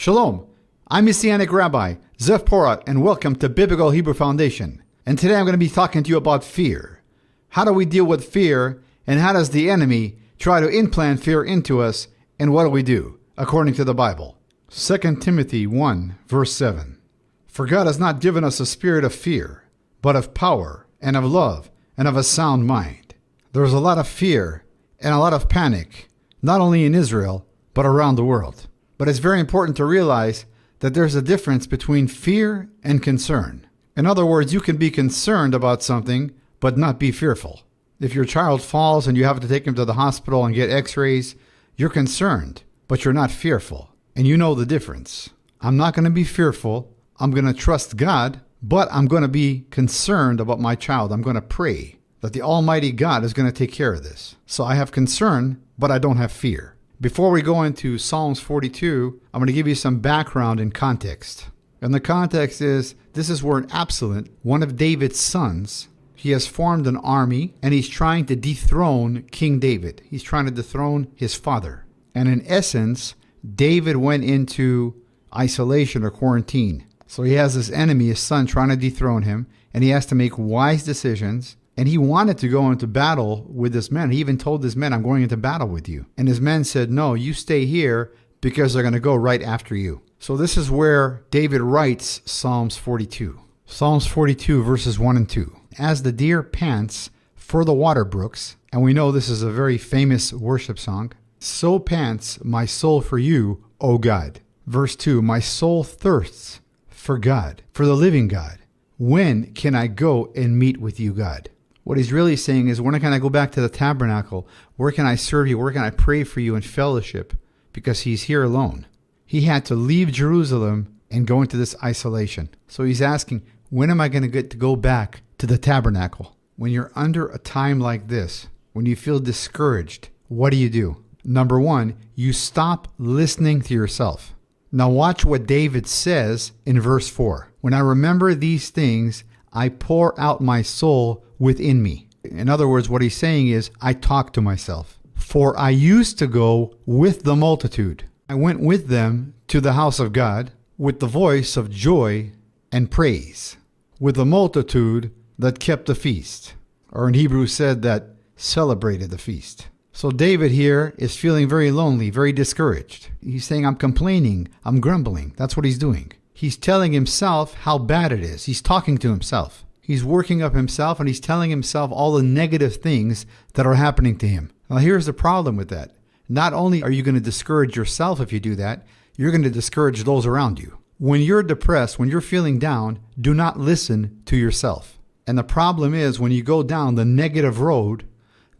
Shalom, I'm Messianic Rabbi, Zev Porat, and welcome to Biblical Hebrew Foundation. And today I'm going to be talking to you about fear. How do we deal with fear, and how does the enemy try to implant fear into us, and what do we do, according to the Bible? 2 Timothy 1, verse 7. For God has not given us a spirit of fear, but of power, and of love, and of a sound mind. There's a lot of fear and a lot of panic, not only in Israel, but around the world. But it's very important to realize that there's a difference between fear and concern. In other words, you can be concerned about something, but not be fearful. If your child falls and you have to take him to the hospital and get x-rays, you're concerned, but you're not fearful. And you know the difference. I'm not going to be fearful. I'm going to trust God, but I'm going to be concerned about my child. I'm going to pray that the Almighty God is going to take care of this. So I have concern, but I don't have fear. Before we go into Psalms 42, I'm going to give you some background and context. And the context is, this is where Absalom, one of David's sons, he has formed an army and he's trying to dethrone King David. He's trying to dethrone his father. And in essence, David went into isolation or quarantine. So he has this enemy, his son, trying to dethrone him, and he has to make wise decisions. And he wanted to go into battle with his men. He even told his men, I'm going into battle with you. And his men said, no, you stay here because they're going to go right after you. So this is where David writes Psalms 42. Psalms 42 verses 1 and 2. As the deer pants for the water brooks, and we know this is a very famous worship song, so pants my soul for you, O God. Verse 2, my soul thirsts for God, for the living God. When can I go and meet with you, God? What he's really saying is, when can I go back to the tabernacle? Where can I serve you? Where can I pray for you in fellowship? Because he's here alone. He had to leave Jerusalem and go into this isolation. So he's asking, when am I going to get to go back to the tabernacle? When you're under a time like this, when you feel discouraged, what do? Number one, you stop listening to yourself. Now watch what David says in verse 4. When I remember these things, I pour out my soul within me. In other words, what he's saying is, I talk to myself. For I used to go with the multitude. I went with them to the house of God with the voice of joy and praise, with the multitude that kept the feast, or in Hebrew said that celebrated the feast. So David here is feeling very lonely, very discouraged. He's saying, I'm complaining, I'm grumbling. That's what he's doing. He's telling himself how bad it is. He's talking to himself. He's working up himself and he's telling himself all the negative things that are happening to him. Now here's the problem with that. Not only are you going to discourage yourself if you do that, you're going to discourage those around you. When you're depressed, when you're feeling down, do not listen to yourself. And the problem is, when you go down the negative road,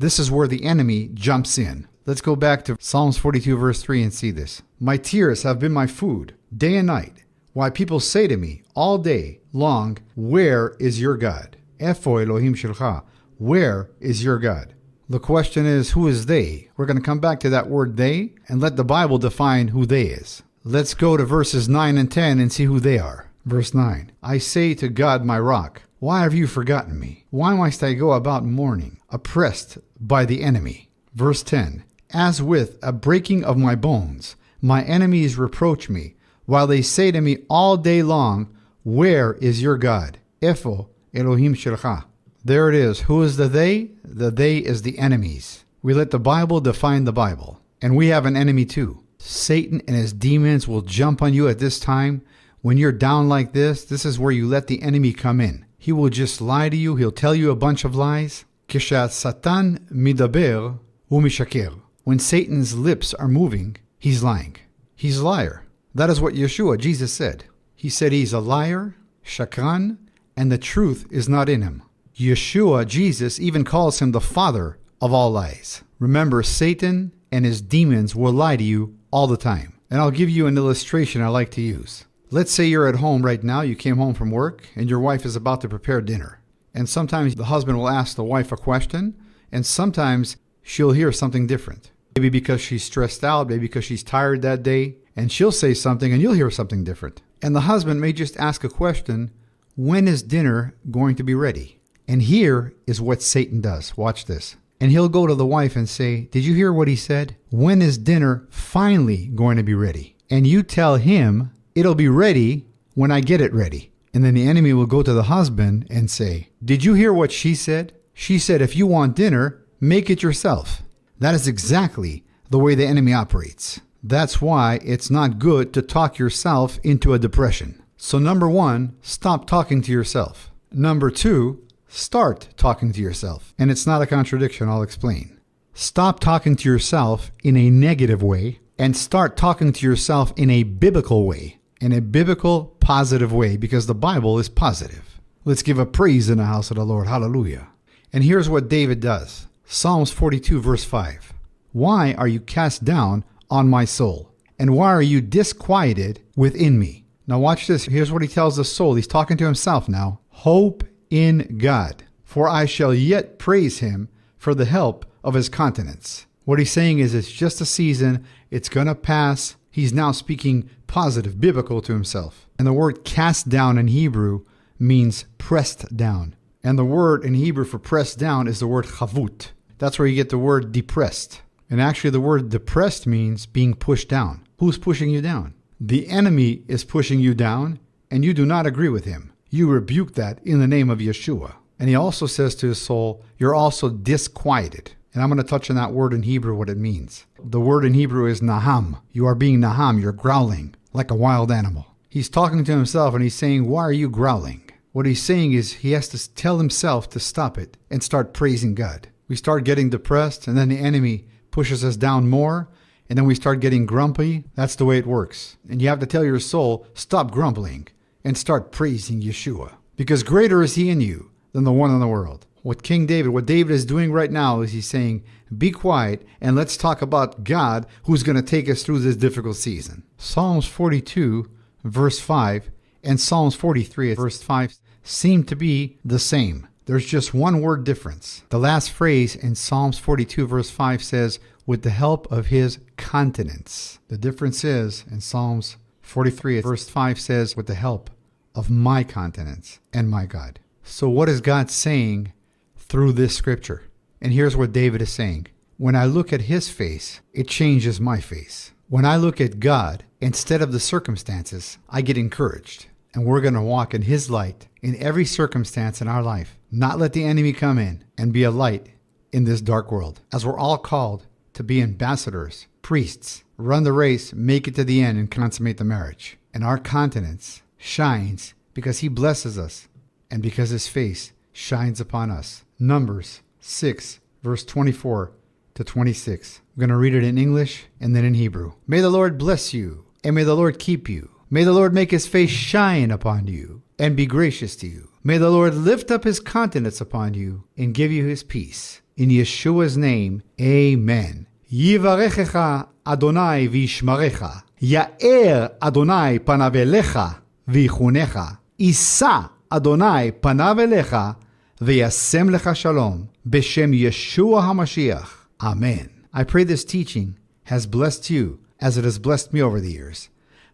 this is where the enemy jumps in. Let's go back to Psalms 42 verse 3 and see this. My tears have been my food day and night. Why people say to me all day long, where is your God? Epho Elohim Shilcha, where is your God? The question is, who is they? We're going to come back to that word they and let the Bible define who they is. Let's go to verses 9 and 10 and see who they are. Verse 9, I say to God my rock, why have you forgotten me? Why must I go about mourning, oppressed by the enemy? Verse 10, as with a breaking of my bones, my enemies reproach me, while they say to me all day long, where is your God? Epho Elohim Shilcha. There it is. Who is the they? The they is the enemies. We let the Bible define the Bible. And we have an enemy too. Satan and his demons will jump on you at this time. When you're down like this is where you let the enemy come in. He will just lie to you. He'll tell you a bunch of lies. Kishat Satan midaber umishaker. When Satan's lips are moving, he's lying. He's a liar. That is what Yeshua, Jesus, said. He said he's a liar, shakran, and the truth is not in him. Yeshua, Jesus, even calls him the father of all lies. Remember, Satan and his demons will lie to you all the time. And I'll give you an illustration I like to use. Let's say you're at home right now, you came home from work, and your wife is about to prepare dinner. And sometimes the husband will ask the wife a question, and sometimes she'll hear something different. Maybe because she's stressed out, maybe because she's tired that day, and she'll say something and you'll hear something different. And the husband may just ask a question, when is dinner going to be ready? And here is what Satan does. Watch this. And he'll go to the wife and say, did you hear what he said? When is dinner finally going to be ready? and you tell him it'll be ready when I get it ready. And then the enemy will go to the husband and say, did you hear what she said? She said, if you want dinner, make it yourself. That is exactly the way the enemy operates. That's why it's not good to talk yourself into a depression. So number 1, stop talking to yourself. Number 2, start talking to yourself. And it's not a contradiction, I'll explain. Stop talking to yourself in a negative way and start talking to yourself in a biblical way, in a biblical, positive way, because the Bible is positive. Let's give a praise in the house of the Lord. Hallelujah. And here's what David does. Psalms 42, verse 5. Why are you cast down on my soul? And why are you disquieted within me? Now watch this. Here's what he tells the soul. He's talking to himself now. Hope in God, for I shall yet praise him for the help of his countenance. What he's saying is it's just a season. It's going to pass. He's now speaking positive, biblical to himself. And the word cast down in Hebrew means pressed down. And the word in Hebrew for pressed down is the word chavut. That's where you get the word depressed. And actually the word depressed means being pushed down. Who's pushing you down? The enemy is pushing you down, and you do not agree with him. You rebuke that in the name of Yeshua. And he also says to his soul, you're also disquieted. And I'm going to touch on that word in Hebrew, what it means. The word in Hebrew is naham. You are being naham. You're growling like a wild animal. He's talking to himself and he's saying, why are you growling? What he's saying is he has to tell himself to stop it and start praising God. We start getting depressed, and then the enemy pushes us down more, and then we start getting grumpy. That's the way it works. And you have to tell your soul, stop grumbling and start praising Yeshua, because greater is he in you than the one in the world. What David is doing right now is he's saying, be quiet and let's talk about God, who's going to take us through this difficult season. Psalms 42, verse 5, and Psalms 43, verse 5 seem to be the same. There's just one word difference. The last phrase in Psalms 42, verse 5 says, with the help of his countenance. The difference is, in Psalms 43, verse 5 says, with the help of my countenance and my God. So what is God saying through this scripture? And here's what David is saying. When I look at his face, it changes my face. When I look at God, instead of the circumstances, I get encouraged. And we're going to walk in his light in every circumstance in our life. Not let the enemy come in and be a light in this dark world. As we're all called to be ambassadors, priests, run the race, make it to the end, and consummate the marriage. And our countenance shines because he blesses us and because his face shines upon us. Numbers 6, verse 24 to 26. I'm going to read it in English and then in Hebrew. May the Lord bless you, and may the Lord keep you. May the Lord make his face shine upon you and be gracious to you. May the Lord lift up his countenance upon you and give you his peace. In Yeshua's name, amen. Yivarechecha Adonai v'yishmarecha. Ya'er Adonai panav elecha v'yichunecha. Isa Adonai panav elecha v'yasem lecha shalom. B'shem Yeshua HaMashiach. Amen. I pray this teaching has blessed you as it has blessed me over the years.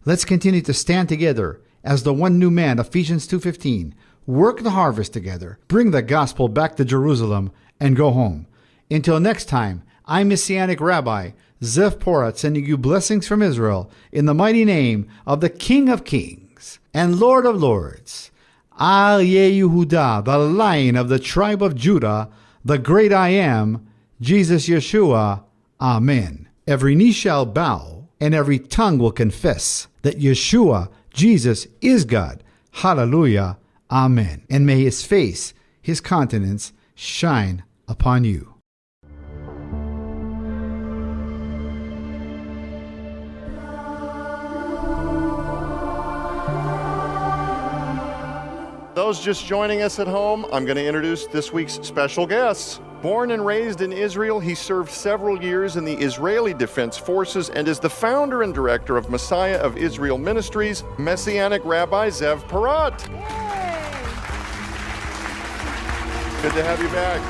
Let's continue to stand together as the one new man, Ephesians 2:15. Work the harvest together, bring the gospel back to Jerusalem, and go home. Until next time, I'm Messianic Rabbi Zev Porat, sending you blessings from Israel in the mighty name of the King of Kings and Lord of Lords, Aryeh Yehuda, the Lion of the tribe of Judah, the great I Am, Jesus Yeshua. Amen. Every knee shall bow, and every tongue will confess that Yeshua, Jesus, is God. Hallelujah. Amen. And may his face, his countenance, shine upon you. Those just joining us at home, I'm going to introduce this week's special guests. Born and raised in Israel, he served several years in the Israeli Defense Forces and is the founder and director of Messiah of Israel Ministries, Messianic Rabbi Zev Porat. Yay! Good to have you back.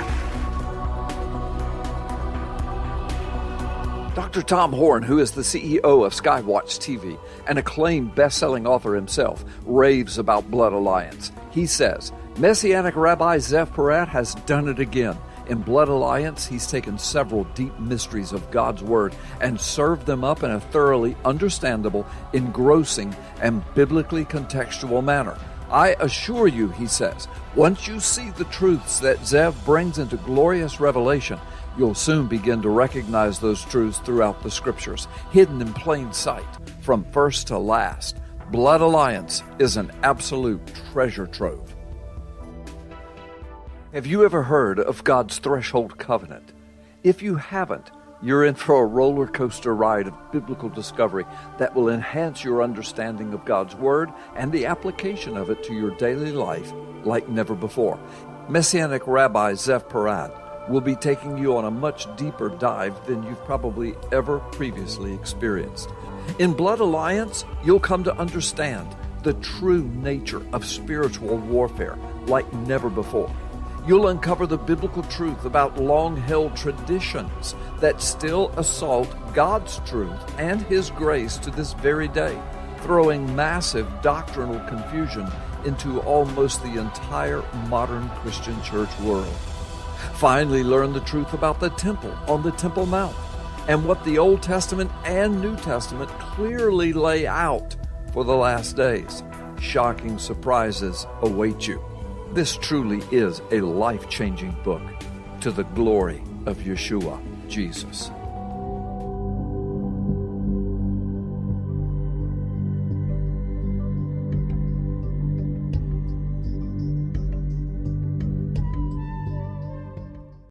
Dr. Tom Horn, who is the CEO of Skywatch TV, an acclaimed best-selling author himself, raves about Blood Alliance. He says, Messianic Rabbi Zev Porat has done it again. In Blood Alliance, he's taken several deep mysteries of God's Word and served them up in a thoroughly understandable, engrossing, and biblically contextual manner. I assure you, he says, once you see the truths that Zev brings into glorious revelation, you'll soon begin to recognize those truths throughout the Scriptures, hidden in plain sight, from first to last. Blood Alliance is an absolute treasure trove. Have you ever heard of God's threshold covenant? If you haven't, you're in for a roller coaster ride of biblical discovery that will enhance your understanding of God's Word and the application of it to your daily life like never before. Messianic Rabbi Zev Porat will be taking you on a much deeper dive than you've probably ever previously experienced. In Blood Alliance, you'll come to understand the true nature of spiritual warfare like never before. You'll uncover the biblical truth about long-held traditions that still assault God's truth and His grace to this very day, throwing massive doctrinal confusion into almost the entire modern Christian church world. Finally, learn the truth about the temple on the Temple Mount and what the Old Testament and New Testament clearly lay out for the last days. Shocking surprises await you. This truly is a life-changing book to the glory of Yeshua, Jesus.